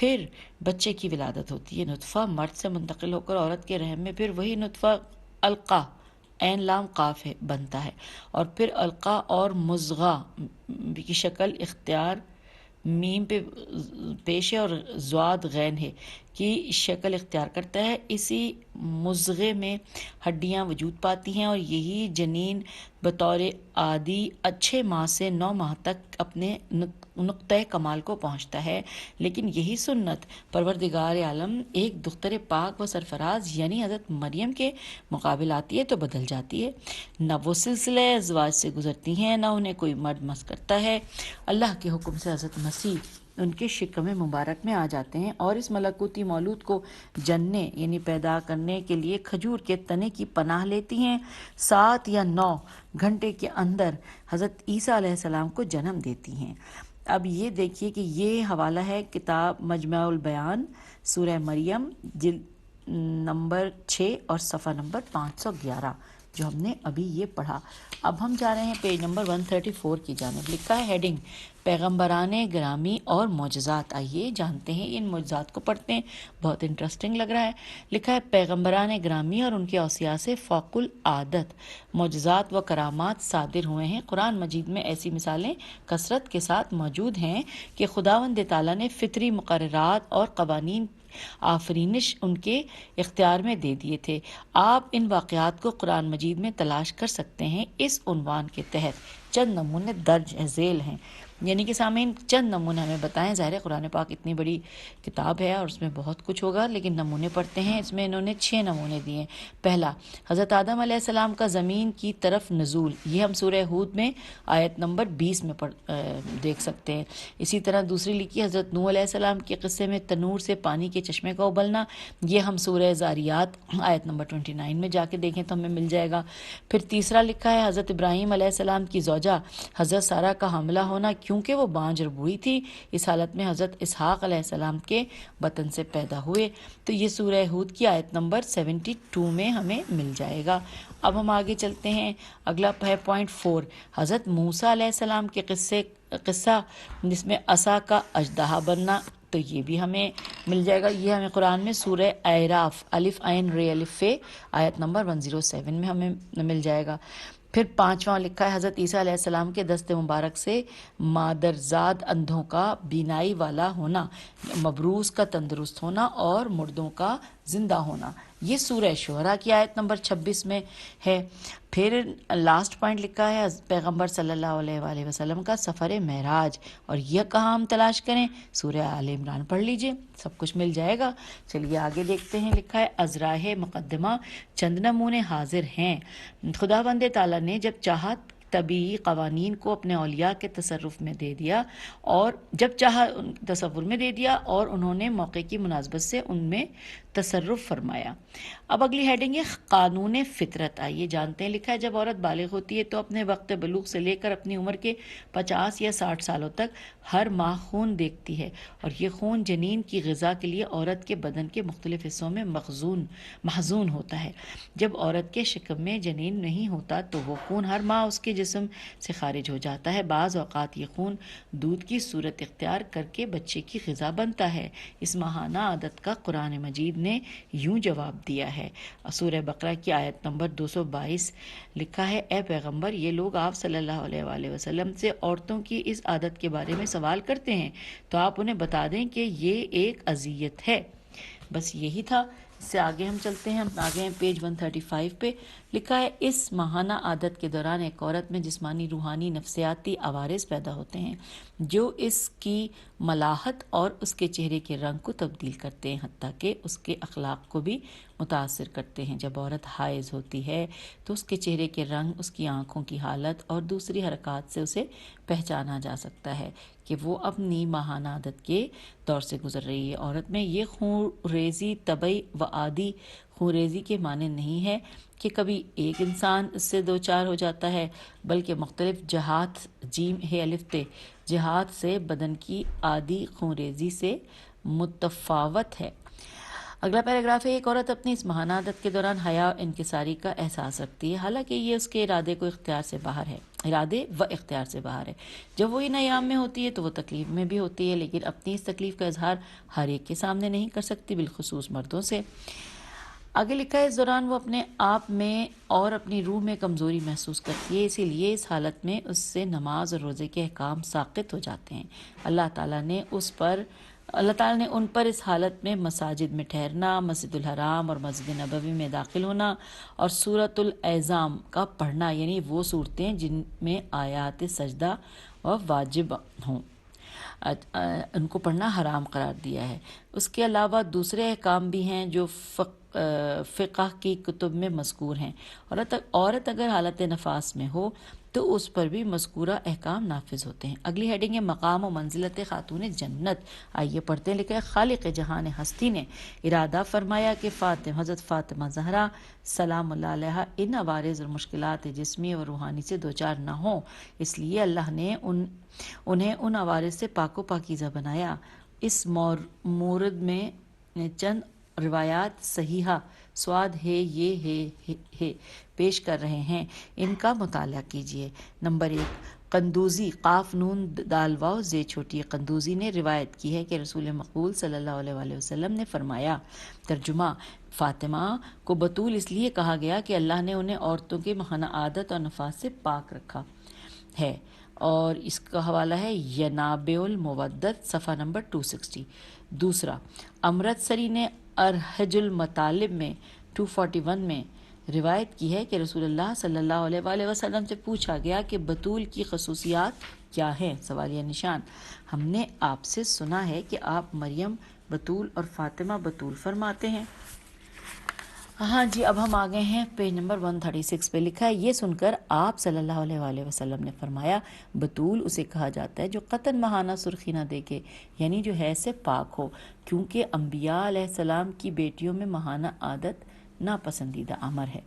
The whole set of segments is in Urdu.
پھر بچے کی ولادت ہوتی ہے، نطفہ مرد سے منتقل ہو کر عورت کے رحم میں پھر وہی نطفہ القا عین لام قاف ہے بنتا ہے، اور پھر القا اور مضغہ کی شکل اختیار میم پہ پیش ہے اور زواد غین ہے کی شکل اختیار کرتا ہے۔ اسی مضغے میں ہڈیاں وجود پاتی ہیں اور یہی جنین بطور عادی اچھے ماہ سے 9 ماہ تک اپنے نقطۂ کمال کو پہنچتا ہے، لیکن یہی سنت پروردگار عالم ایک دختر پاک و سرفراز یعنی حضرت مریم کے مقابل آتی ہے تو بدل جاتی ہے۔ نہ وہ سلسلے ازواج سے گزرتی ہیں، نہ انہیں کوئی مرد مس کرتا ہے۔ اللہ کے حکم سے حضرت مسیح ان کے شکم مبارک میں آ جاتے ہیں اور اس ملکوتی مولود کو جننے یعنی پیدا کرنے کے لیے کھجور کے تنے کی پناہ لیتی ہیں۔ 7 یا 9 گھنٹے کے اندر حضرت عیسیٰ علیہ السلام کو جنم دیتی ہیں۔ اب یہ دیکھیے کہ یہ حوالہ ہے کتاب مجمع البیان سورہ مریم جلد نمبر 6 اور صفحہ نمبر 511 جو ہم نے ابھی یہ پڑھا۔ اب ہم جا رہے ہیں پیج نمبر 134 کی جانب۔ لکھا ہے ہیڈنگ پیغمبران گرامی اور معجزات۔ آئیے جانتے ہیں ان معجزات کو پڑھتے ہیں، بہت انٹرسٹنگ لگ رہا ہے۔ لکھا ہے پیغمبران گرامی اور ان کے اوصیاء سے فوق العادت معجزات و کرامات صادر ہوئے ہیں۔ قرآن مجید میں ایسی مثالیں کثرت کے ساتھ موجود ہیں کہ خداوند تعالیٰ نے فطری مقررات اور قوانین آفرینش ان کے اختیار میں دے دیے تھے۔ آپ ان واقعات کو قرآن مجید میں تلاش کر سکتے ہیں۔ اس عنوان کے تحت چند نمونے درج ذیل ہیں، یعنی کہ سامعین چند نمونے ہمیں بتائیں۔ ظاہر ہے قرآن پاک اتنی بڑی کتاب ہے اور اس میں بہت کچھ ہوگا، لیکن نمونے پڑھتے ہیں۔ اس میں انہوں نے 6 نمونے دیے ہیں۔ پہلا، حضرت آدم علیہ السلام کا زمین کی طرف نزول، یہ ہم سورہ ہود میں آیت نمبر 20 میں دیکھ سکتے ہیں۔ اسی طرح دوسری لکھی حضرت نوح علیہ السلام کے قصے میں تنور سے پانی کے چشمے کا ابلنا، یہ ہم سورہ زاریات آیت نمبر 29 میں جا کے دیکھیں تو ہمیں مل جائے گا۔ پھر تیسرا لکھا ہے حضرت ابراہیم علیہ السلام کی زوجہ حضرت سارہ کا حاملہ ہونا، کیونکہ وہ بانجھ بوڑھی تھی، اس حالت میں حضرت اسحاق علیہ السلام کے بطن سے پیدا ہوئے، تو یہ سورہ ہود کی آیت نمبر 72 میں ہمیں مل جائے گا۔ اب ہم آگے چلتے ہیں۔ اگلا ہے پوائنٹ 4، حضرت موسیٰ علیہ السلام کے قصہ جس میں عصا کا اژدہا بننا، تو یہ بھی ہمیں مل جائے گا۔ یہ ہمیں قرآن میں سورہ اعراف الف عین ر الف ف آیت نمبر 107 میں ہمیں مل جائے گا۔ پھر 5واں لکھا ہے حضرت عیسیٰ علیہ السلام کے دست مبارک سے مادرزاد اندھوں کا بینائی والا ہونا، مبروز کا تندرست ہونا اور مردوں کا زندہ ہونا، یہ سورہ شعراء کی آیت نمبر 26 میں ہے۔ پھر لاسٹ پوائنٹ لکھا ہے پیغمبر صلی اللہ علیہ وآلہ وسلم کا سفر معراج، اور یہ کہاں ہم تلاش کریں؟ سورہ آل عمران پڑھ لیجئے، سب کچھ مل جائے گا۔ چلیے آگے دیکھتے ہیں۔ لکھا ہے ازراہ مقدمہ چند نمونے حاضر ہیں۔ خداوند تعالیٰ نے جب چاہا طبیعی قوانین کو اپنے اولیاء کے تصرف میں دے دیا، اور جب چاہا تصور میں دے دیا اور انہوں نے موقع کی مناسبت سے ان میں تصرف فرمایا۔ اب اگلی ہیڈنگ ہے قانون فطرت۔ آئیے جانتے ہیں۔ لکھا ہے جب عورت بالغ ہوتی ہے تو اپنے وقت بلوغ سے لے کر اپنی عمر کے 50 یا 60 سالوں تک ہر ماہ خون دیکھتی ہے، اور یہ خون جنین کی غذا کے لیے عورت کے بدن کے مختلف حصوں میں محزون ہوتا ہے۔ جب عورت کے شکم میں جنین نہیں ہوتا تو وہ خون ہر ماہ اس کے جسم سے خارج ہو جاتا ہے۔ بعض اوقات یہ خون دودھ کی صورت اختیار کر کے بچے کی غذا بنتا ہے۔ اس ماہانہ عادت کا قرآن مجید نے یوں جواب دیا ہے۔ سورہ بقرہ کی آیت نمبر 222 لکھا ہے اے پیغمبر، یہ لوگ آپ صلی اللہ علیہ وآلہ وسلم سے عورتوں کی اس عادت کے بارے میں سوال کرتے ہیں تو آپ انہیں بتا دیں کہ یہ ایک اذیت ہے۔ بس یہی تھا۔ اس سے آگے ہم چلتے ہیں۔ ہم آگے ہیں پیج 135 پہ۔ لکھا ہے اس ماہانہ عادت کے دوران ایک عورت میں جسمانی، روحانی، نفسیاتی عوارض پیدا ہوتے ہیں جو اس کی ملاحت اور اس کے چہرے کے رنگ کو تبدیل کرتے ہیں، حتیٰ کہ اس کے اخلاق کو بھی متاثر کرتے ہیں۔ جب عورت حائض ہوتی ہے تو اس کے چہرے کے رنگ، اس کی آنکھوں کی حالت اور دوسری حرکات سے اسے پہچانا جا سکتا ہے کہ وہ اپنی ماہانہ عادت کے دور سے گزر رہی ہے۔ عورت میں یہ خون ریزی طبعی و عادی خون ریزی کے معنی نہیں ہے کہ کبھی ایک انسان اس سے دوچار ہو جاتا ہے، بلکہ مختلف جہات جیم ہے الف تے جہات سے بدن کی عادی خون ریزی سے متفاوت ہے۔ اگلا پیراگراف ہے، ایک عورت اپنی اس ماہانہ عادت کے دوران حیا انکساری کا احساس رکھتی ہے، حالانکہ یہ اس کے ارادے و اختیار سے باہر ہے۔ جب وہ ان ایام میں ہوتی ہے تو وہ تکلیف میں بھی ہوتی ہے، لیکن اپنی اس تکلیف کا اظہار ہر ایک کے سامنے نہیں کر سکتی، بالخصوص مردوں سے۔ آگے لکھا ہے، اس دوران وہ اپنے آپ میں اور اپنی روح میں کمزوری محسوس کرتی ہے، اسی لیے اس حالت میں اس سے نماز اور روزے کے احکام ساقط ہو جاتے ہیں۔ اللہ تعالیٰ نے ان پر اس حالت میں مساجد میں ٹھہرنا، مسجد الحرام اور مسجد نبوی میں داخل ہونا اور سورۃ الاعظام کا پڑھنا، یعنی وہ صورتیں جن میں آیات سجدہ و واجب ہوں، ان کو پڑھنا حرام قرار دیا ہے۔ اس کے علاوہ دوسرے احکام بھی ہیں جو فقہ کی کتب میں مذکور ہیں۔ عورت اگر حالت نفاس میں ہو تو اس پر بھی مذکورہ احکام نافذ ہوتے ہیں۔ اگلی ہیڈنگ ہے، مقام و منزلت خاتون جنت۔ آئیے پڑھتے ہیں۔ لکھا ہے، خالق جہان ہستی نے ارادہ فرمایا کہ حضرت فاطمہ زہرا سلام اللہ علیہا ان عوارض اور مشکلات جسمی اور روحانی سے دوچار نہ ہوں، اس لیے اللہ نے انہیں ان عوارض سے پاک و پاکیزہ بنایا۔ اس مورد میں چند روایات صحیحہ سواد ہے یہ ہے پیش کر رہے ہیں، ان کا مطالعہ کیجیے۔ نمبر 1، قندوزی، قاف نون دال واو زے چھوٹی قندوزی نے روایت کی ہے کہ رسول مقبول صلی اللہ علیہ وسلم نے فرمایا، ترجمہ، فاطمہ کو بطول اس لیے کہا گیا کہ اللہ نے انہیں عورتوں کے ماہانہ عادت اور نفاس سے پاک رکھا ہے، اور اس کا حوالہ ہے ینابع المودت صفحہ نمبر 260۔ دوسرا، امرتسری نے ارحج المطالب میں 241 میں روایت کی ہے کہ رسول اللہ صلی اللہ علیہ وسلم سے پوچھا گیا کہ بطول کی خصوصیات کیا ہیں؟ سوالیہ نشان۔ ہم نے آپ سے سنا ہے کہ آپ مریم بطول اور فاطمہ بطول فرماتے ہیں۔ ہاں جی، اب ہم آگئے ہیں پیج نمبر 136 پہ۔ لکھا ہے، یہ سن کر آپ صلی اللہ علیہ وسلم نے فرمایا، بطول اسے کہا جاتا ہے جو قطن ماہانہ سرخی نہ دیکھے، یعنی جو حیض سے پاک ہو، کیونکہ انبیاء علیہ السلام کی بیٹیوں میں ماہانہ عادت ناپسندیدہ امر ہے۔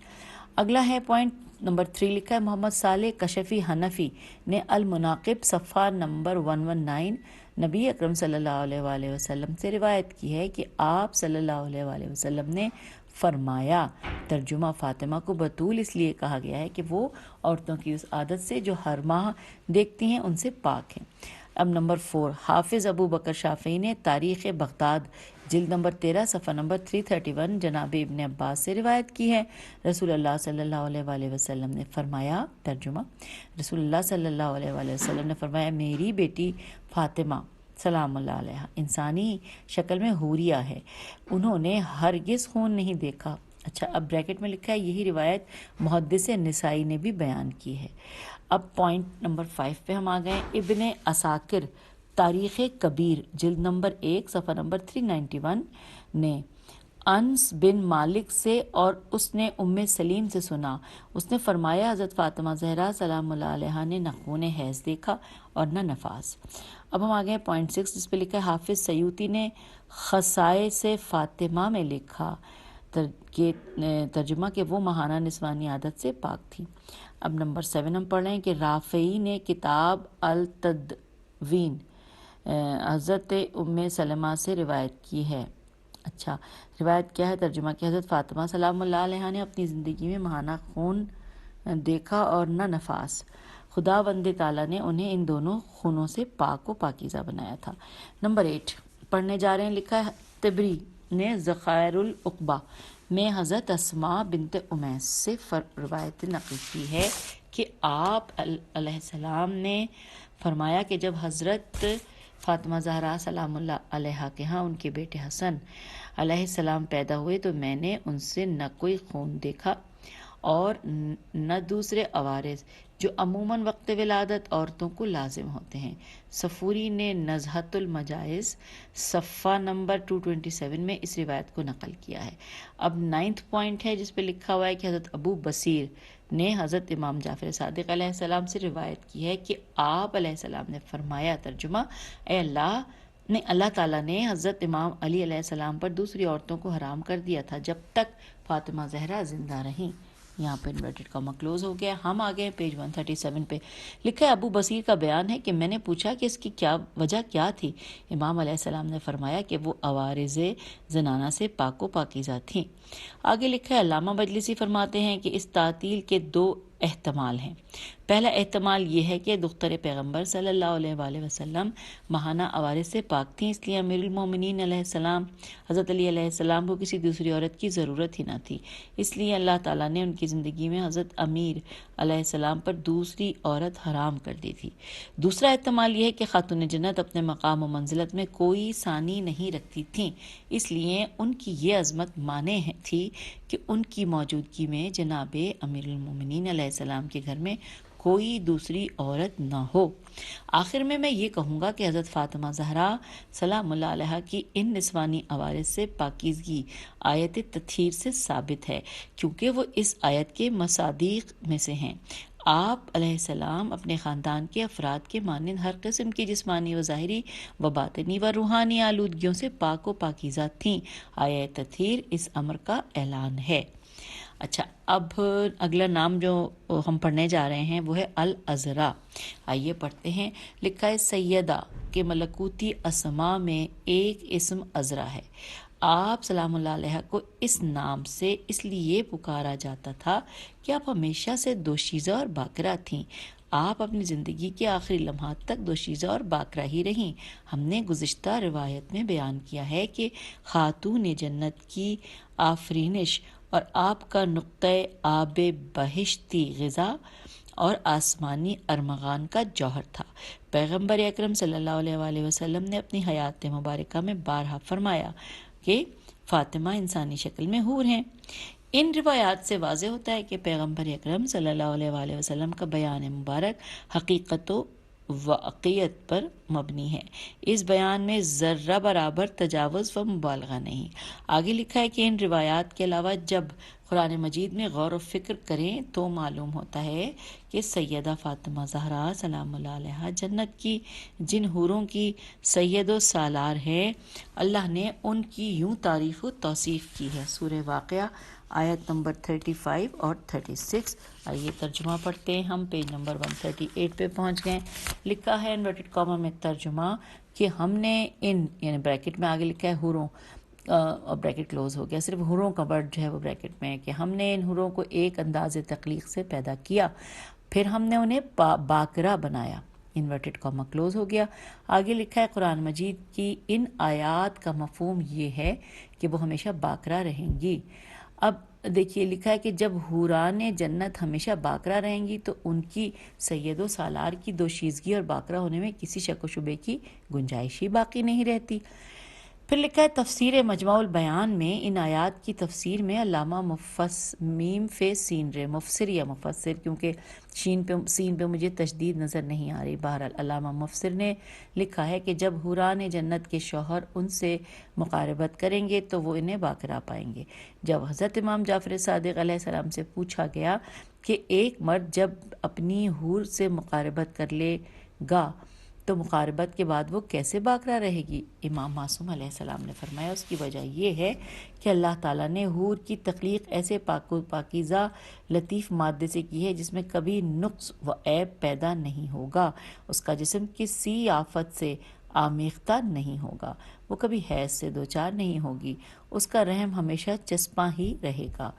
اگلا ہے پوائنٹ نمبر 3، لکھا ہے، محمد صالح کشفی حنفی نے المناقب صفحہ نمبر 119 نبی اکرم صلی اللہ علیہ وسلم سے روایت کی ہے کہ آپ صلی اللہ علیہ وسلم نے فرمایا، ترجمہ، فاطمہ کو بطول اس لیے کہا گیا ہے کہ وہ عورتوں کی اس عادت سے جو ہر ماہ دیکھتی ہیں ان سے پاک ہیں۔ اب نمبر 4، حافظ ابو بکر شافعی نے تاریخ بغداد جلد نمبر 13 صفحہ نمبر 331 جناب ابن عباس سے روایت کی ہے، رسول اللہ صلی اللہ علیہ وسلم نے فرمایا، ترجمہ، رسول اللہ صلی اللہ علیہ وسلم نے فرمایا، میری بیٹی فاطمہ سلام اللہ علیہ انسانی شکل میں حوریہ ہے، انہوں نے ہرگز خون نہیں دیکھا۔ اچھا، اب بریکٹ میں لکھا ہے، یہی روایت محدث نسائی نے بھی بیان کی ہے۔ اب پوائنٹ نمبر 5 پہ ہم آ گئے۔ ابن عساکر تاریخ کبیر جلد نمبر 1 صفحہ نمبر 391 نے انس بن مالک سے اور اس نے ام سلیم سے سنا، اس نے فرمایا، حضرت فاطمہ زہرا سلام اللہ علیہا نے نہ خون حیض دیکھا اور نہ نفاس۔ اب ہم آگئے پوائنٹ 6 جس پہ لکھا ہے، حافظ سیوطی نے خصائص فاطمہ میں لکھا ترجمہ کہ وہ ماہانہ نسوانی عادت سے پاک تھی۔ اب نمبر 7 ہم پڑھ رہے ہیں کہ رافعی نے کتاب التدوین حضرت ام سلمہ سے روایت کی ہے۔ اچھا، روایت کیا ہے؟ ترجمہ کہ حضرت فاطمہ سلام اللہ علیہ نے اپنی زندگی میں ماہانہ خون دیکھا اور نہ نفاس، خدا بند تعالیٰ نے انہیں ان دونوں خونوں سے پاک و پاکیزہ بنایا تھا۔ نمبر 8 پڑھنے جا رہے ہیں۔ لکھا ہے، طبری نے ذخائر العقبہ میں حضرت اسماء بنت امیس سے روایت نقل کی ہے کہ آپ علیہ السلام نے فرمایا کہ جب حضرت فاطمہ زہرا سلام اللہ علیہا کے ہاں ان کے بیٹے حسن علیہ السلام پیدا ہوئے تو میں نے ان سے نہ کوئی خون دیکھا اور نہ دوسرے عوارض جو عموماً وقت ولادت عورتوں کو لازم ہوتے ہیں۔ صفوری نے نزہۃ المجائز صفحہ نمبر 227 میں اس روایت کو نقل کیا ہے۔ اب 9 پوائنٹ ہے جس پہ لکھا ہوا ہے کہ حضرت ابو بصیر نے حضرت امام جعفر صادق علیہ السلام سے روایت کی ہے کہ آپ علیہ السلام نے فرمایا، ترجمہ، اللہ تعالیٰ نے حضرت امام علی علیہ السلام پر دوسری عورتوں کو حرام کر دیا تھا جب تک فاطمہ زہرا زندہ رہیں۔ یہاں پہ انورٹڈ کاما کلوز ہو گیا. ہم آ گئے پیج 137 پہ. لکھا ہے ابو بصیر کا بیان ہے کہ میں نے پوچھا کہ اس کی وجہ کیا تھی. امام علیہ السلام نے فرمایا کہ وہ عوارض زنانہ سے پاک و پاکیزہ تھیں. آگے لکھا ہے علامہ مجلسی فرماتے ہیں کہ اس تعطیل کے دو احتمال ہیں. پہلا احتمال یہ ہے کہ دختر پیغمبر صلی اللہ علیہ وآلہ وسلم ماہانہ عوارض سے پاک تھیں، اس لیے امیر المومنین علیہ السلام حضرت علی علیہ السلام کو کسی دوسری عورت کی ضرورت ہی نہ تھی، اس لیے اللہ تعالیٰ نے ان کی زندگی میں حضرت امیر علیہ السلام پر دوسری عورت حرام کر دی تھی. دوسرا احتمال یہ ہے کہ خاتون جنت اپنے مقام و منزلت میں کوئی ثانی نہیں رکھتی تھیں، اس لیے ان کی یہ عظمت مانے تھی کہ ان کی موجودگی میں جناب امیر المومنین علیہ السلام کے گھر میں کوئی دوسری عورت نہ ہو. آخر میں یہ کہوں گا کہ حضرت فاطمہ زہرا سلام اللہ علیہ کی ان نسوانی عوارض سے پاکیزگی آیت تطہیر سے ثابت ہے، کیونکہ وہ اس آیت کے مصادیق میں سے ہیں. آپ علیہ السلام اپنے خاندان کے افراد کے مانند ہر قسم کی جسمانی و ظاہری و باطنی و روحانی آلودگیوں سے پاک و پاکیزہ تھیں. آیت تطہیر اس امر کا اعلان ہے. اچھا، اب اگلا نام جو ہم پڑھنے جا رہے ہیں وہ ہے العذراء. آئیے پڑھتے ہیں. لکھا ہے سیدہ کے ملکوتی اسماء میں ایک اسم عذراء ہے. آپ سلام اللہ علیہ کو اس نام سے اس لیے پکارا جاتا تھا کہ آپ ہمیشہ سے دوشیزہ اور باکرہ تھیں. آپ اپنی زندگی کے آخری لمحات تک دوشیزہ اور باکرہ ہی رہیں. ہم نے گزشتہ روایت میں بیان کیا ہے کہ خاتون جنت کی آفرینش اور آپ کا نقطۂ آب بہشتی غذا اور آسمانی ارمغان کا جوہر تھا. پیغمبر اکرم صلی اللہ علیہ وآلہ وسلم نے اپنی حیات مبارکہ میں بارہا فرمایا کہ فاطمہ انسانی شکل میں حور ہیں. ان روایات سے واضح ہوتا ہے کہ پیغمبر اکرم صلی اللہ علیہ وآلہ وسلم کا بیان مبارک حقیقت و واقعیت پر مبنی ہے. اس بیان میں ذرہ برابر تجاوز و مبالغہ نہیں. آگے لکھا ہے کہ ان روایات کے علاوہ جب قرآن مجید میں غور و فکر کریں تو معلوم ہوتا ہے کہ سیدہ فاطمہ زہرا سلام اللہ علیہ جنت کی جن حوروں کی سید و سالار ہے، اللہ نے ان کی یوں تعریف و توصیف کی ہے. سورہ واقعہ آیت نمبر 35 اور 36. آئیے ترجمہ پڑھتے ہیں. ہم پیج نمبر 138 پہ پہنچ گئے. لکھا ہے انورٹڈ کاما میں ترجمہ کہ ہم نے ان یعنی بریکٹ میں آگے لکھا ہے حوروں اور بریکٹ کلوز ہو گیا، صرف حوروں کا ورڈ جو ہے وہ بریکٹ میں ہے، کہ ہم نے ان حوروں کو ایک انداز تخلیق سے پیدا کیا، پھر ہم نے انہیں باکرہ بنایا. انورٹڈ کاما کلوز ہو گیا. آگے لکھا ہے قرآن مجید کی ان آیات کا مفہوم یہ ہے کہ وہ ہمیشہ باکرہ رہیں گی. اب دیکھیے لکھا ہے کہ جب حوران جنت ہمیشہ باکرہ رہیں گی تو ان کی سید و سالار کی دوشیزگی اور باکرہ ہونے میں کسی شک و شبے کی گنجائش ہی باقی نہیں رہتی. پھر لکھا ہے تفسیر مجمع البیان میں ان آیات کی تفسیر میں علامہ میم فے سین رے مفسر یا مفسر، کیونکہ سین پہ مجھے تشدید نظر نہیں آ رہی، بہرحال علامہ مفسر نے لکھا ہے کہ جب حوران جنت کے شوہر ان سے مقاربت کریں گے تو وہ انہیں باکرہ پائیں گے. جب حضرت امام جعفر صادق علیہ السلام سے پوچھا گیا کہ ایک مرد جب اپنی حور سے مقاربت کر لے گا تو مقاربت کے بعد وہ کیسے باکرہ رہے گی، امام معصوم علیہ السلام نے فرمایا اس کی وجہ یہ ہے کہ اللہ تعالیٰ نے حور کی تخلیق ایسے پاک و پاکیزہ لطیف مادے سے کی ہے جس میں کبھی نقص و عیب پیدا نہیں ہوگا. اس کا جسم کسی آفت سے آمیختہ نہیں ہوگا، وہ کبھی حیض سے دوچار نہیں ہوگی، اس کا رحم ہمیشہ چسپاں ہی رہے گا.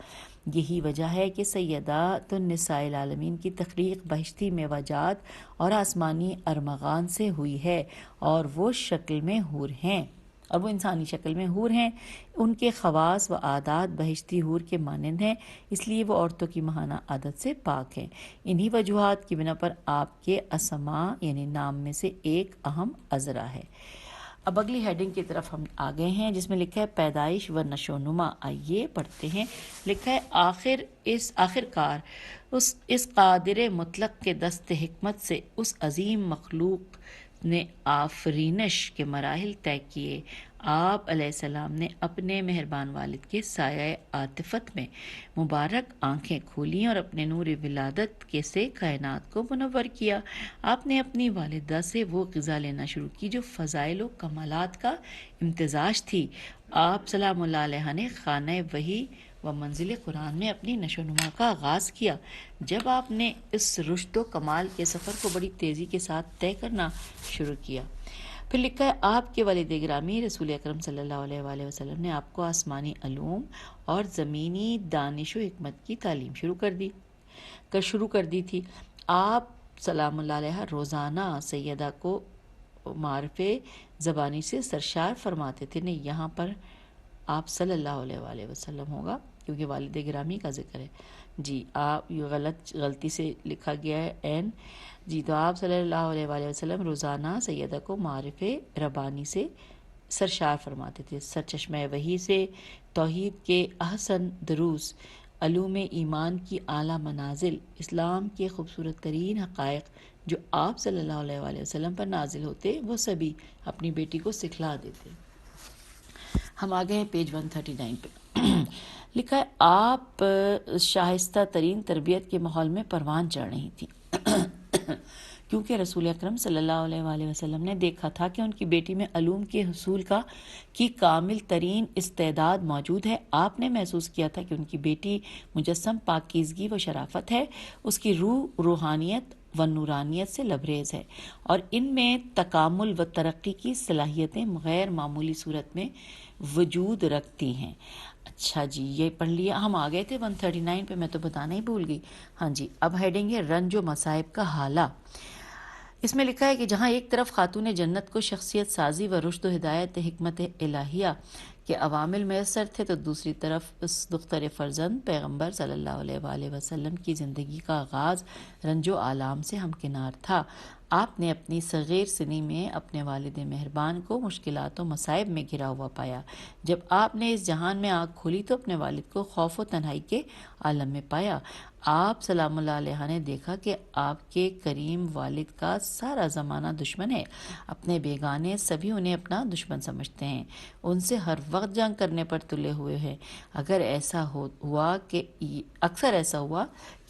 یہی وجہ ہے کہ سیدات النساء العالمین کی تخلیق بہشتی میوہ اور آسمانی ارمغان سے ہوئی ہے، اور وہ شکل میں حور ہیں، اور وہ انسانی شکل میں حور ہیں. ان کے خواص و عادات بہشتی حور کے مانند ہیں، اس لیے وہ عورتوں کی ماہانہ عادت سے پاک ہیں. انہی وجوہات کی بنا پر آپ کے اسماء یعنی نام میں سے ایک اہم عذراء ہے. اب اگلی ہیڈنگ کی طرف ہم آ گئے ہیں جس میں لکھا ہے پیدائش و نشو و نما. آئیے پڑھتے ہیں. لکھا ہے آخر کار اس قادر مطلق کے دست حکمت سے اس عظیم مخلوق نے آفرینش کے مراحل طے کیے. آپ علیہ السلام نے اپنے مہربان والد کے سایہ عاطفت میں مبارک آنکھیں کھولیں اور اپنے نور ولادت کے سے کائنات کو منور کیا. آپ نے اپنی والدہ سے وہ غذا لینا شروع کی جو فضائل و کمالات کا امتزاج تھی. آپ سلام اللہ علیہ نے خانہ وحی و منزل قرآن میں اپنی نشو و نما کا آغاز کیا۔ جب آپ نے اس رشد و کمال کے سفر کو بڑی تیزی کے ساتھ طے کرنا شروع کیا۔ پھر لکھا ہے آپ کے والد گرامی رسول اکرم صلی اللہ علیہ وآلہ وسلم نے آپ کو آسمانی علوم اور زمینی دانش و حکمت کی تعلیم شروع کر دی تھی۔ آپ سلام اللہ علیہ روزانہ سیدہ کو معرف زبانی سے سرشار فرماتے تھے۔ نہیں، یہاں پر آپ صلی اللہ علیہ وآلہ وسلم ہوگا کیونکہ والد گرامی کا ذکر ہے۔ جی، آپ یہ غلطی سے لکھا گیا ہے این۔ جی، تو آپ صلی اللہ علیہ وآلہ وسلم روزانہ سیدہ کو معرف ربانی سے سرشار فرماتے تھے، سرچشمہ وحی سے توحید کے احسن دروس، علوم ایمان کی اعلیٰ منازل، اسلام کے خوبصورت ترین حقائق جو آپ صلی اللہ علیہ وآلہ وسلم پر نازل ہوتے وہ سبھی اپنی بیٹی کو سکھلا دیتے۔ ہم آگئے ہیں پیج 139 پہ۔ لکھا ہے آپ شائستہ ترین تربیت کے ماحول میں پروان چڑھ رہی تھیں کیونکہ رسول اکرم صلی اللہ علیہ وآلہ وسلم نے دیکھا تھا کہ ان کی بیٹی میں علوم کے حصول کی کامل ترین استعداد موجود ہے۔ آپ نے محسوس کیا تھا کہ ان کی بیٹی مجسم پاکیزگی و شرافت ہے، اس کی روح روحانیت و نورانیت سے لبریز ہے اور ان میں تکامل و ترقی کی صلاحیتیں غیر معمولی صورت میں وجود رکھتی ہیں۔ اچھا جی، یہ پڑھ لیا۔ ہم آ گئے تھے 139 پہ، میں تو بتانا ہی بھول گئی۔ ہاں جی، اب ہیڈنگ ہے رنج و مصائب کا حالہ۔ اس میں لکھا ہے کہ جہاں ایک طرف خاتون جنت کو شخصیت سازی و رشد و ہدایت حکمت الہیہ کے عوامل میسر تھے، تو دوسری طرف اس دختر فرزند پیغمبر صلی اللہ علیہ وآلہ وسلم کی زندگی کا آغاز رنج و آلام سے ہمکنار تھا۔ آپ نے اپنی صغیر سنی میں اپنے والد مہربان کو مشکلات و مصائب میں گھرا ہوا پایا۔ جب آپ نے اس جہان میں آنکھ کھولی تو اپنے والد کو خوف و تنہائی کے عالم میں پایا۔ آپ سلام اللہ علیہ نے دیکھا کہ آپ کے کریم والد کا سارا زمانہ دشمن ہے، اپنے بیگانے سبھی انہیں اپنا دشمن سمجھتے ہیں، ان سے ہر وقت جنگ کرنے پر تلے ہوئے ہیں۔ اکثر ایسا ہوا کہ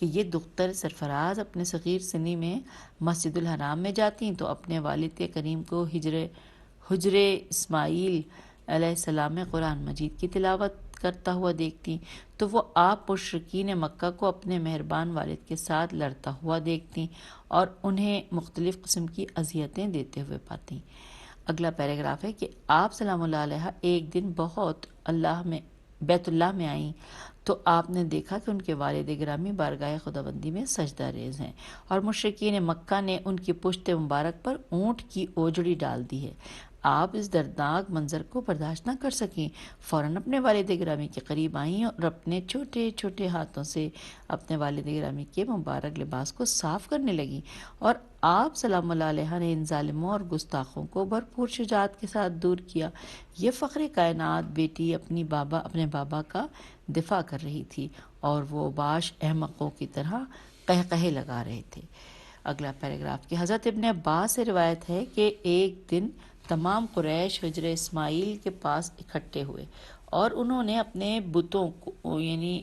یہ دختر سرفراز اپنے صغیر سنی میں مسجد الحرام میں جاتی تو اپنے والد کے کریم کو حجر اسماعیل علیہ السلام میں قرآن مجید کی تلاوت کرتا ہوا دیکھتی تو وہ آپ مشرکین مکہ کو اپنے مہربان والد کے ساتھ لڑتا ہوا دیکھتی اور انہیں مختلف قسم کی اذیتیں دیتے ہوئے پاتی۔ اگلا پیراگراف ہے کہ آپ سلام اللہ علیہ ایک دن بہت بیت اللہ میں آئیں تو آپ نے دیکھا کہ ان کے والد گرامی بارگاہ خداوندی میں سجدہ ریز ہیں اور مشرکین مکہ نے ان کی پشت مبارک پر اونٹ کی اوجڑی ڈال دی ہے۔ آپ اس دردناک منظر کو برداشت نہ کر سکیں، فوراً اپنے والد گرامی کے قریب آئیں اور اپنے چھوٹے چھوٹے ہاتھوں سے اپنے والد گرامی کے مبارک لباس کو صاف کرنے لگیں اور آپ سلام اللہ علیہ نے ان ظالموں اور گستاخوں کو بھرپور شجاعت کے ساتھ دور کیا۔ یہ فخر کائنات بیٹی اپنے بابا کا دفاع کر رہی تھی اور وہ باش احمقوں کی طرح قہقہے لگا رہے تھے۔ اگلا پیراگراف کہ حضرت ابن عباس سے روایت ہے کہ ایک دن تمام قریش حجر اسماعیل کے پاس اکٹھے ہوئے اور انہوں نے اپنے بتوں کو یعنی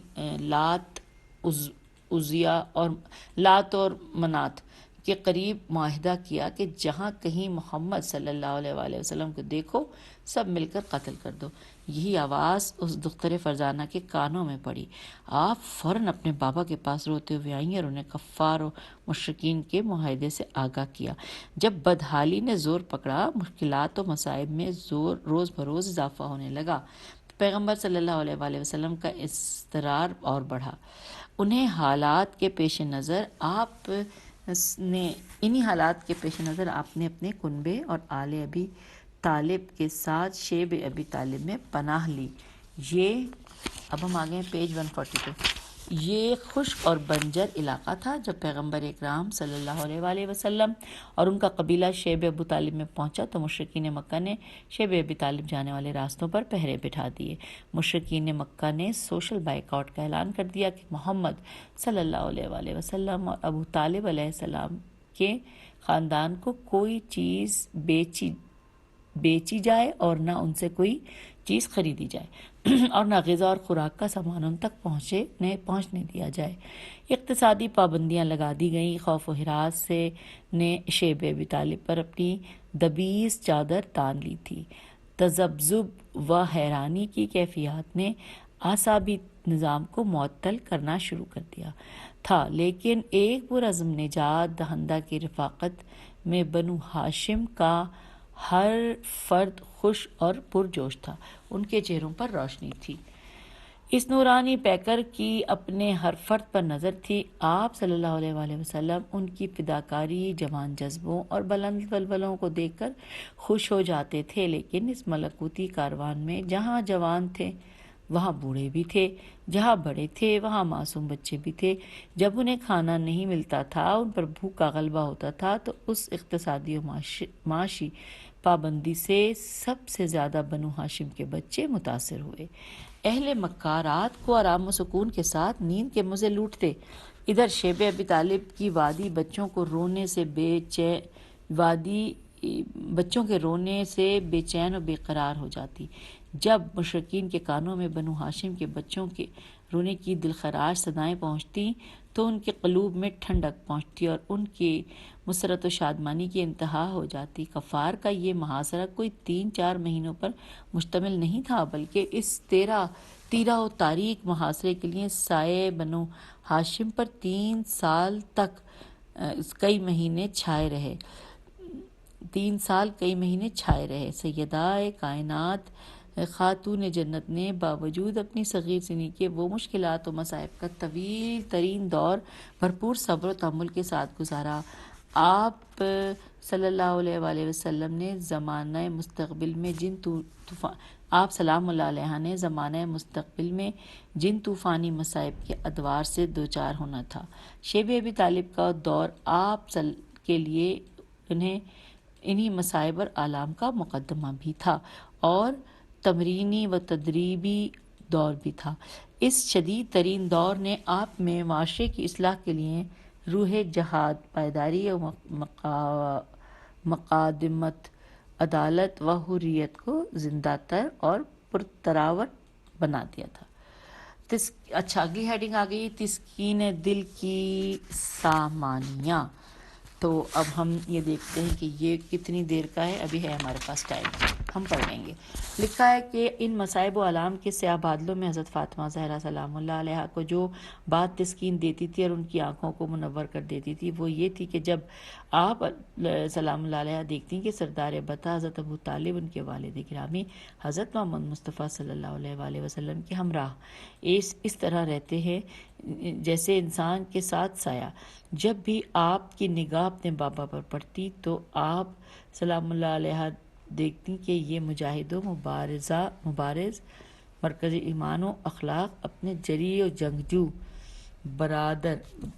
لات اور منات کے قریب معاہدہ کیا کہ جہاں کہیں محمد صلی اللہ علیہ وآلہ وسلم کو دیکھو سب مل کر قتل کر دو۔ یہی آواز اس دختر فرزانہ کے کانوں میں پڑی۔ آپ فوراً اپنے بابا کے پاس روتے ہوئے آئیں اور انہیں کفار و مشرکین کے معاہدے سے آگاہ کیا۔ جب بدحالی نے زور پکڑا، مشکلات و مصائب میں روز بروز اضافہ ہونے لگا، پیغمبر صلی اللہ علیہ وآلہ وسلم کا اضطرار اور بڑھا۔ انہی حالات کے پیش نظر آپ نے اپنے کنبے اور آل ابی طالب کے ساتھ شیب ابی طالب میں پناہ لی۔ اب ہم آگئے ہیں پیج 140 پہ۔ یہ خشک اور بنجر علاقہ تھا۔ جب پیغمبر اکرام صلی اللہ علیہ وآلہ وسلم اور ان کا قبیلہ شیب ابو طالب میں پہنچا تو مشرکین مکہ نے شیب ابی طالب جانے والے راستوں پر پہرے بٹھا دیے۔ مشرکین مکہ نے سوشل بائیکاٹ کا اعلان کر دیا کہ محمد صلی اللہ علیہ وآلہ وسلم اور ابو طالب علیہ السلام کے خاندان کو کوئی چیز بیچی جائے اور نہ ان سے کوئی چیز خریدی جائے اور نہ غذا اور خوراک کا سامان ان تک پہنچنے دیا جائے۔ اقتصادی پابندیاں لگا دی گئیں۔ خوف و ہراس نے شیب ابی طالب پر اپنی دبیس چادر تان لی تھی۔ تذبذب و حیرانی کی کیفیات نے اعصابی نظام کو معطل کرنا شروع کر دیا تھا، لیکن ایک پرعزم نجات دہندہ کی رفاقت میں بنو ہاشم کا ہر فرد خوش اور پرجوش تھا، ان کے چہروں پر روشنی تھی۔ اس نورانی پیکر کی اپنے ہر فرد پر نظر تھی۔ آپ صلی اللہ علیہ وآلہ وسلم ان کی فداکاری، جوان جذبوں اور بلند ولولوں کو دیکھ کر خوش ہو جاتے تھے، لیکن اس ملکوتی کاروان میں جہاں جوان تھے وہاں بوڑھے بھی تھے، جہاں بڑے تھے وہاں معصوم بچے بھی تھے۔ جب انہیں کھانا نہیں ملتا تھا، ان پر بھوک کا غلبہ ہوتا تھا، تو اس اقتصادی و معاشی پابندی سے سب سے زیادہ بنو ہاشم کے بچے متاثر ہوئے۔ اہل مکہ رات کو آرام و سکون کے ساتھ نیند کے مزے لوٹتے۔ ادھر شیب ابی طالب کی وادی بچوں کے رونے سے بے چین و بے قرار ہو جاتی۔ جب مشرکین کے کانوں میں بنو ہاشم کے بچوں کے رونے کی دلخراش صدائیں پہنچتی تو ان کے قلوب میں ٹھنڈک پہنچتی اور ان کی مسرت و شادمانی کی انتہا ہو جاتی۔ کفار کا یہ محاصرہ کوئی 3-4 مہینوں پر مشتمل نہیں تھا، بلکہ اس تیرہ و تاریک محاصرے کے لیے سائے بنو ہاشم پر 3 سال تک کئی مہینے چھائے رہے۔ سیدہ کائنات خاتون جنت نے باوجود اپنی صغیر سنی کے وہ مشکلات و مصائب کا طویل ترین دور بھرپور صبر و تحمل کے ساتھ گزارا۔ آپ صلی اللہ علیہ وآلہ وسلم نے زمانہ مستقبل میں جن طوفانی مصائب کے ادوار سے دوچار ہونا تھا، شیب ابی طالب کا دور آپ کے لیے انہی مصائب اور آلام کا مقدمہ بھی تھا اور تمرینی و تدریبی دور بھی تھا۔ اس شدید ترین دور نے آپ میں معاشرے کی اصلاح کے لیے روح جہاد، پائیداری و مقادمت، عدالت و حریت کو زندہ تر اور پرتراوٹ بنا دیا تھا۔ اچھا، اگلی ہیڈنگ آ گئی تسکین دل کی سامانیاں۔ تو اب ہم یہ دیکھتے ہیں کہ یہ کتنی دیر کا ہے، ابھی ہے ہمارے پاس ٹائم، ہم پڑھ لیں گے۔ لکھا ہے کہ ان مصائب و آلام کے سیاہ بادلوں میں حضرت فاطمہ زہرا سلام اللہ علیہا کو جو بات تسکین دیتی تھی اور ان کی آنکھوں کو منور کر دیتی تھی وہ یہ تھی کہ جب آپ سلام اللہ علیہ دیکھتی کہ سردار بطا حضرت ابو طالب ان کے والد گرامی حضرت محمد مصطفیٰ صلی اللہ علیہ وآلہ وسلم کے ہمراہ اس طرح رہتے ہیں جیسے انسان کے ساتھ سایہ۔ جب بھی آپ کی نگاہ اپنے بابا پر پڑتی تو آپ سلام اللہ علیہ دیکھتی کہ یہ مجاہد و مبارز مرکز ایمان و اخلاق اپنے جری و جنگجو برادر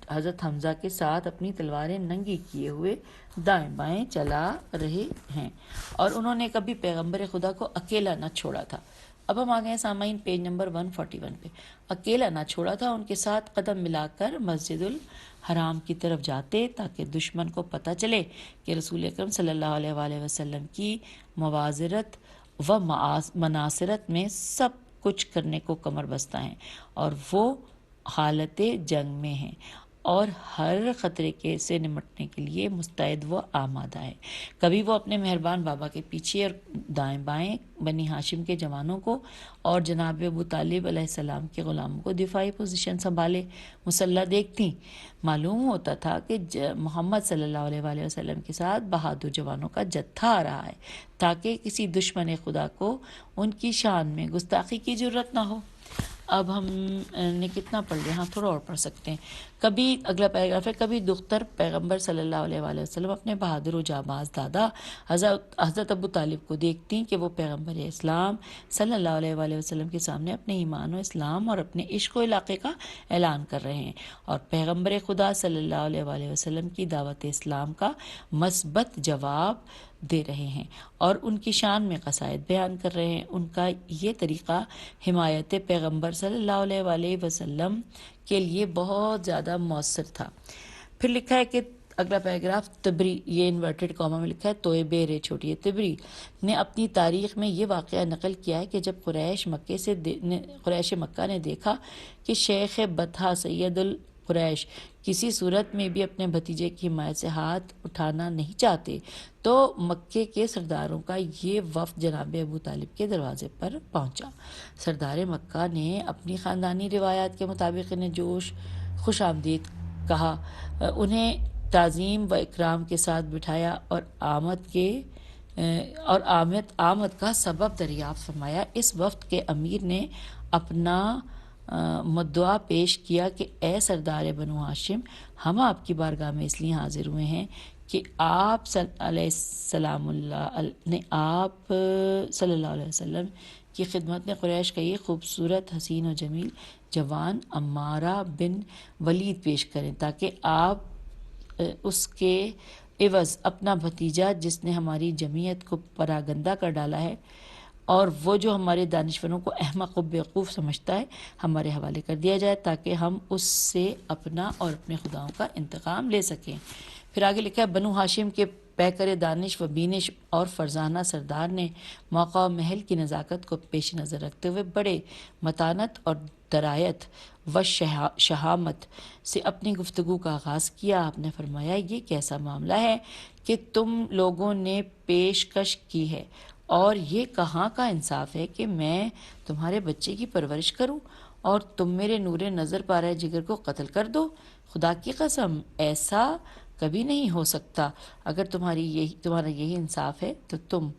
حضرت حمزہ کے ساتھ اپنی تلواریں ننگی کیے ہوئے دائیں بائیں چلا رہے ہیں، اور انہوں نے کبھی پیغمبر خدا کو اکیلا نہ چھوڑا تھا۔ اب ہم آ گئے سامعین پیج نمبر 141 پہ۔ اکیلا نہ چھوڑا تھا، ان کے ساتھ قدم ملا کر مسجد الحرام کی طرف جاتے تاکہ دشمن کو پتہ چلے کہ رسول اکرم صلی اللہ علیہ وآلہ وسلم کی موازرت و مناصرت میں سب کچھ کرنے کو کمر بستہ ہیں اور وہ حالت جنگ میں ہیں اور ہر خطرے سے نمٹنے کے لیے مستعد و آمادہ ہے۔ کبھی وہ اپنے مہربان بابا کے پیچھے اور دائیں بائیں بنی ہاشم کے جوانوں کو اور جناب ابو طالب علیہ السلام کے غلاموں کو دفاعی پوزیشن سنبھالے مسلح دیکھتی۔ معلوم ہوتا تھا کہ محمد صلی اللہ علیہ وآلہ وسلم کے ساتھ بہادر جوانوں کا جتھا آ رہا ہے تاکہ کسی دشمن خدا کو ان کی شان میں گستاخی کی جرت نہ ہو۔ اب ہم نے کتنا پڑھ لیا؟ ہاں تھوڑا اور پڑھ سکتے ہیں۔ کبھی اگلا پیراگراف ہے، کبھی دختر پیغمبر صلی اللہ علیہ وآلہ وسلم اپنے بہادر و جانباز دادا حضرت ابو طالب کو دیکھتی کہ وہ پیغمبر اسلام صلی اللہ علیہ وآلہ وسلم کے سامنے اپنے ایمان و اسلام اور اپنے عشق و علاقے کا اعلان کر رہے ہیں اور پیغمبر خدا صلی اللہ علیہ وآلہ وسلم کی دعوت اسلام کا مثبت جواب دے رہے ہیں اور ان کی شان میں قصائد بیان کر رہے ہیں۔ ان کا یہ طریقہ حمایت پیغمبر صلی اللہ علیہ وآلہ وسلم کے لیے بہت زیادہ مؤثر تھا۔ پھر لکھا ہے کہ اگلا پیراگراف تبری، یہ انورٹڈ کاما میں لکھا ہے، توئے بیرے چھوٹی تبری نے اپنی تاریخ میں یہ واقعہ نقل کیا ہے کہ جب قریش مکہ نے دیکھا کہ شیخ بطحہ سید قریش کسی صورت میں بھی اپنے بھتیجے کی حمایت سے ہاتھ اٹھانا نہیں چاہتے تو مکے کے سرداروں کا یہ وفد جناب ابو طالب کے دروازے پر پہنچا۔ سردار مکہ نے اپنی خاندانی روایات کے مطابق انہیں خوش آمدید کہا، انہیں تعظیم و اکرام کے ساتھ بٹھایا اور آمد کا سبب دریافت فرمایا۔ اس وفد کے امیر نے اپنا مدعا پیش کیا کہ اے سردار بنو ہاشم، ہم آپ کی بارگاہ میں اس لیے حاضر ہوئے ہیں کہ آپ صلی اللہ علیہ وسلم کی خدمت میں قریش کا یہ خوبصورت، حسین و جمیل جوان عمارہ بن ولید پیش کریں تاکہ آپ اس کے عوض اپنا بھتیجا جس نے ہماری جمعیت کو پراگندہ کر ڈالا ہے اور وہ جو ہمارے دانشوروں کو احمق و بیوقوف سمجھتا ہے، ہمارے حوالے کر دیا جائے تاکہ ہم اس سے اپنا اور اپنے خداؤں کا انتقام لے سکیں۔ پھر آگے لکھا ہے، بنو ہاشم کے پیکر دانش و بینش اور فرزانہ سردار نے موقع و محل کی نزاکت کو پیش نظر رکھتے ہوئے بڑے متانت اور درایت و شہامت سے اپنی گفتگو کا آغاز کیا۔ آپ نے فرمایا، یہ کیسا معاملہ ہے کہ تم لوگوں نے پیشکش کی ہے، اور یہ کہاں کا انصاف ہے کہ میں تمہارے بچے کی پرورش کروں اور تم میرے نور نظر پارہ جگر کو قتل کر دو؟ خدا کی قسم، ایسا کبھی نہیں ہو سکتا۔ اگر تمہارا یہی انصاف ہے تو تم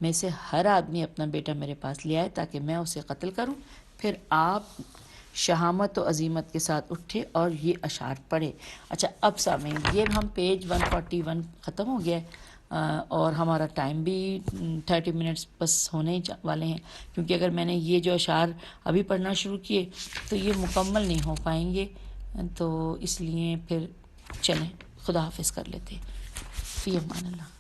میں سے ہر آدمی اپنا بیٹا میرے پاس لے آئے تاکہ میں اسے قتل کروں۔ پھر آپ شہامت و عظیمت کے ساتھ اٹھے اور یہ اشعار پڑھے۔ اچھا، اب سامعین، یہ ہم پیج 141 ختم ہو گیا ہے اور ہمارا ٹائم بھی 30 منٹس بس ہونے ہی والے ہیں، کیونکہ اگر میں نے یہ جو اشعار ابھی پڑھنا شروع کیے تو یہ مکمل نہیں ہو پائیں گے، تو اس لیے پھر چلیں خدا حافظ کر لیتے۔ فی امان اللہ۔